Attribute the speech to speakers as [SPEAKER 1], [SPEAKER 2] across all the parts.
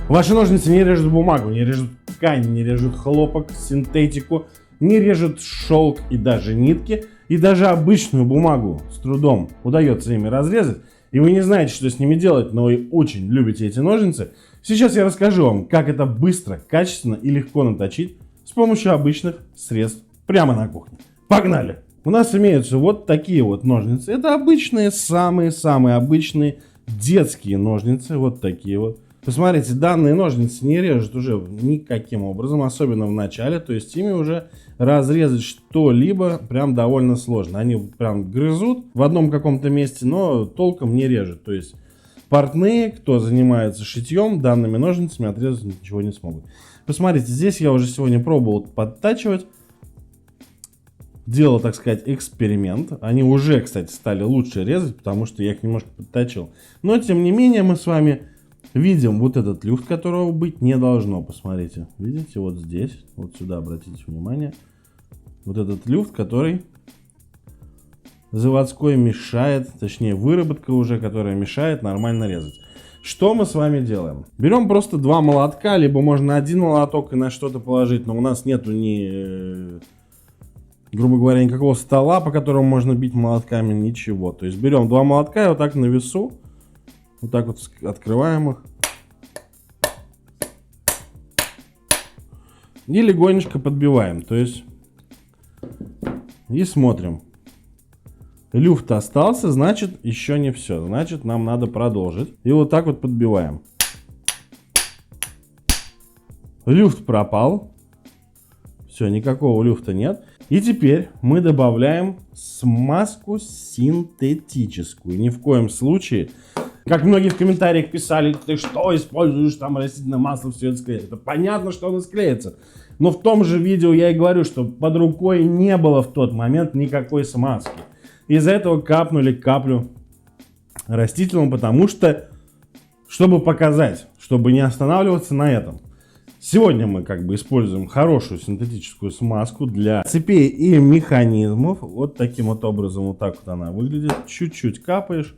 [SPEAKER 1] Ваши ножницы не режут бумагу, не режут ткань, не режут хлопок, синтетику, не режут шелк и даже нитки, и даже обычную бумагу с трудом удается ими разрезать, и вы не знаете, что с ними делать, но вы очень любите эти ножницы. Сейчас я расскажу вам, как это быстро, качественно и легко наточить с помощью обычных средств прямо на кухне. Погнали! У нас имеются вот такие вот ножницы. Это обычные, самые-самые обычные детские ножницы. Вот такие вот. Посмотрите, данные ножницы не режут уже никаким образом, особенно в начале. То есть ими уже разрезать что-либо прям довольно сложно. Они прям грызут в одном каком-то месте, но толком не режут. То есть портные, кто занимается шитьем, данными ножницами отрезать ничего не смогут. Посмотрите, здесь я уже сегодня пробовал подтачивать. Делал, так сказать, эксперимент. Они уже, кстати, стали лучше резать, потому что я их немножко подточил. Но, тем не менее, мы с вами видим вот этот люфт, которого быть не должно. Посмотрите. Видите, вот здесь, вот сюда, обратите внимание. Вот этот люфт, который заводской мешает, точнее, выработка уже, которая мешает нормально резать. Что мы с вами делаем? Берем просто два молотка, либо можно один молоток и на что-то положить, но у нас нету ни... грубо говоря, никакого стола, по которому можно бить молотками, ничего. То есть берем два молотка и вот так на весу, вот так вот открываем их. И легонечко подбиваем. То есть и смотрим. Люфт остался, значит еще не все. Значит нам надо продолжить. И вот так вот подбиваем. Люфт пропал. Все, никакого люфта нет. И теперь мы добавляем смазку синтетическую. Ни в коем случае, как многие в комментариях писали, ты что используешь там растительное масло, все это склеится. Это понятно, что оно склеится. Но в том же видео я и говорю, что под рукой не было в тот момент никакой смазки. Из-за этого капнули каплю растительного, потому что, чтобы показать, чтобы не останавливаться на этом. Сегодня мы как бы используем хорошую синтетическую смазку для цепей и механизмов. Вот таким вот образом, вот так вот она выглядит. Чуть-чуть капаешь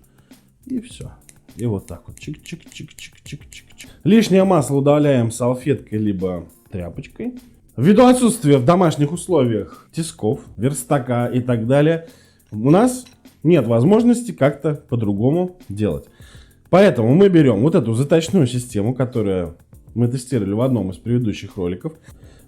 [SPEAKER 1] и все. И вот так вот. Чик-чик-чик-чик-чик-чик. Лишнее масло удаляем салфеткой либо тряпочкой. Ввиду отсутствия в домашних условиях тисков, верстака и так далее, у нас нет возможности как-то по-другому делать. Поэтому мы берем вот эту заточную систему, которая... мы тестировали в одном из предыдущих роликов.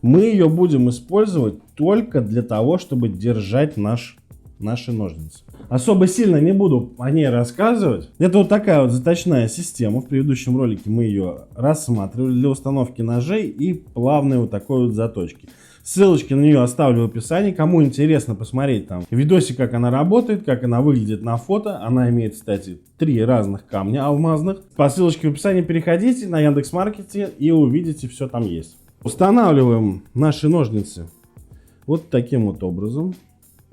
[SPEAKER 1] Мы ее будем использовать только для того, чтобы держать наши ножницы. Особо сильно не буду о ней рассказывать. Это вот такая вот заточная система. В предыдущем ролике мы ее рассматривали для установки ножей и плавной вот такой вот заточки. Ссылочки на нее оставлю в описании. Кому интересно посмотреть там видосик, как она работает, как она выглядит на фото. Она имеет, кстати, 3 разных камня алмазных. По ссылочке в описании переходите на Яндекс.Маркете и увидите, все там есть. Устанавливаем наши ножницы вот таким вот образом.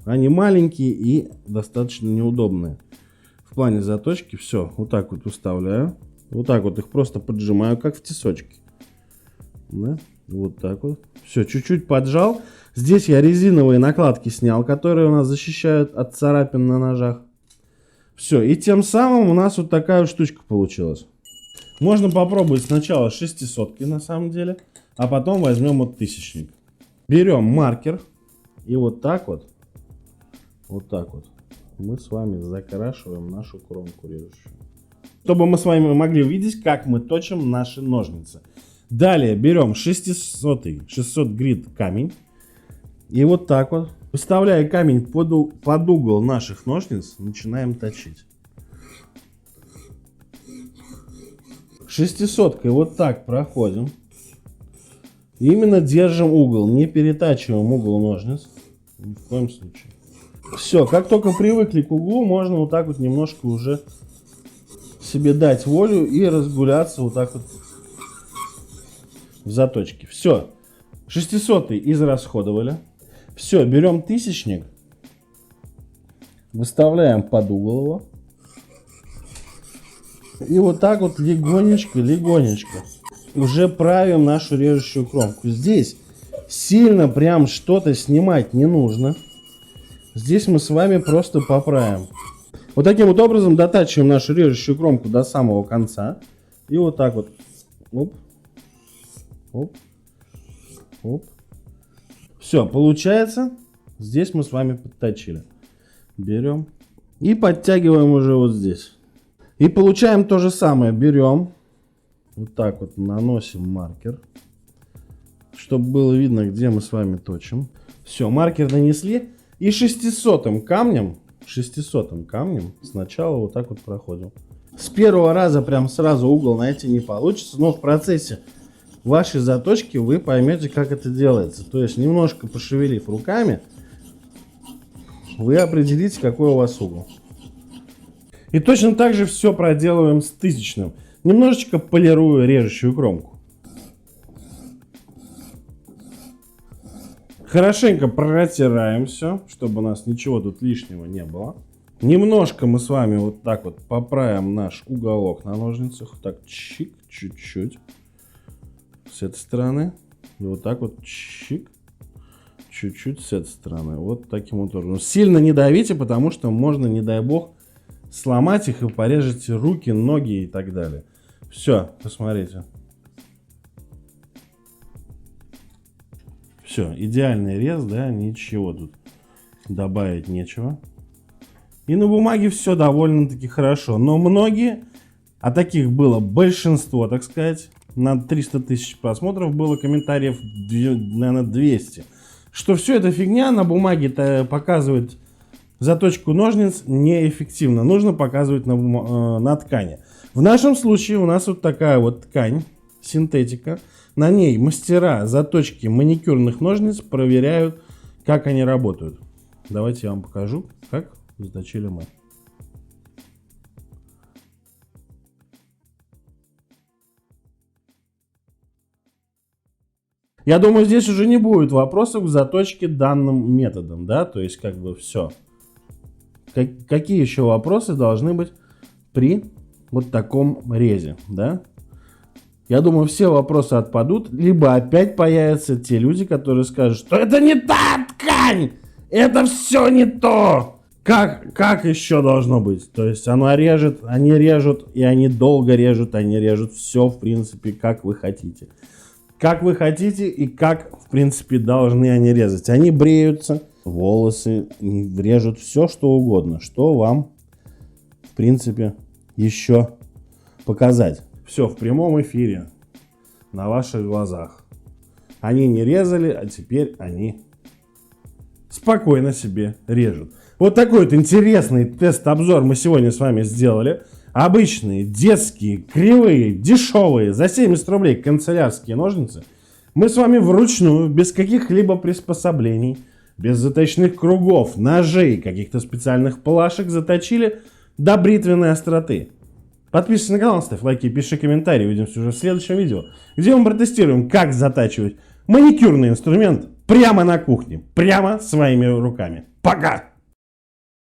[SPEAKER 1] Они маленькие и достаточно неудобные. В плане заточки все вот так вот выставляю. Вот так вот их просто поджимаю, как в тесочке. Да? Вот так вот. Все, чуть-чуть поджал. Здесь я резиновые накладки снял, которые у нас защищают от царапин на ножах. Все, и тем самым у нас вот такая вот штучка получилась. Можно попробовать сначала 600-ки на самом деле, а потом возьмем вот 1000-ник. Берем маркер и вот так вот мы с вами закрашиваем нашу кромку режущую. Чтобы мы с вами могли увидеть, как мы точим наши ножницы. Далее берем 600 грит камень и вот так вот, выставляя камень под угол наших ножниц, начинаем точить. 600-кой вот так проходим. Именно держим угол, не перетачиваем угол ножниц. Ни в коем случае. Все, как только привыкли к углу, можно вот так вот немножко уже себе дать волю и разгуляться вот так вот в заточке. Все, 600-й израсходовали. Все, берем 1000-ник, выставляем под угол его. И вот так вот легонечко уже правим нашу режущую кромку. Здесь сильно прям что-то снимать не нужно. Здесь мы с вами просто поправим. Вот таким вот образом дотачиваем нашу режущую кромку до самого конца. И вот так вот. Оп, Оп. Оп. Все, получается, здесь мы с вами подточили. Берем и подтягиваем уже вот здесь. И получаем то же самое. Берем, вот так вот наносим маркер, чтобы было видно, где мы с вами точим. Все, маркер нанесли. И 600-м камнем сначала вот так вот проходим. С первого раза прям сразу угол найти не получится, но в процессе вашей заточки вы поймете, как это делается. То есть немножко пошевелив руками, вы определите, какой у вас угол. И точно так же все проделываем с 1000-м. Немножечко полирую режущую кромку. Хорошенько протираем все, чтобы у нас ничего тут лишнего не было. Немножко мы с вами вот так вот поправим наш уголок на ножницах. Вот так чик, чуть-чуть. С этой стороны. И вот так вот чик, чуть-чуть с этой стороны. Вот таким вот образом. Сильно не давите, потому что можно, не дай бог, сломать их и порежете руки, ноги и так далее. Все, посмотрите. Все, идеальный рез, да, ничего тут добавить нечего. И на бумаге все довольно-таки хорошо. Но многие, а таких было большинство, так сказать, на 300 тысяч просмотров было комментариев, наверное, 200. Что все это фигня, на бумаге-то показывает заточку ножниц неэффективно. Нужно показывать на ткани. В нашем случае у нас вот такая вот ткань, синтетика. На ней мастера заточки маникюрных ножниц проверяют, как они работают. Давайте я вам покажу, как заточили мы. Я думаю, здесь уже не будет вопросов к заточке данным методом, да, то есть как бы все. Какие еще вопросы должны быть при вот таком резе, да? Я думаю, все вопросы отпадут, либо опять появятся те люди, которые скажут, что это не та ткань, это все не то. Как еще должно быть? То есть оно режет, они режут, и они долго режут, они режут все, в принципе, как вы хотите. Как вы хотите и как, в принципе, должны они резать. Они бреются, волосы, режут все, что угодно, что вам, в принципе, еще показать. Все в прямом эфире, на ваших глазах. Они не резали, а теперь они спокойно себе режут. Вот такой вот интересный тест-обзор мы сегодня с вами сделали. Обычные, детские, кривые, дешевые, за 70 рублей канцелярские ножницы. Мы с вами вручную, без каких-либо приспособлений, без заточных кругов, ножей, каких-то специальных плашек заточили до бритвенной остроты. Подписывайся на канал, ставь лайки, пиши комментарии. Увидимся уже в следующем видео, где мы протестируем, как затачивать маникюрный инструмент прямо на кухне, прямо своими руками. Пока!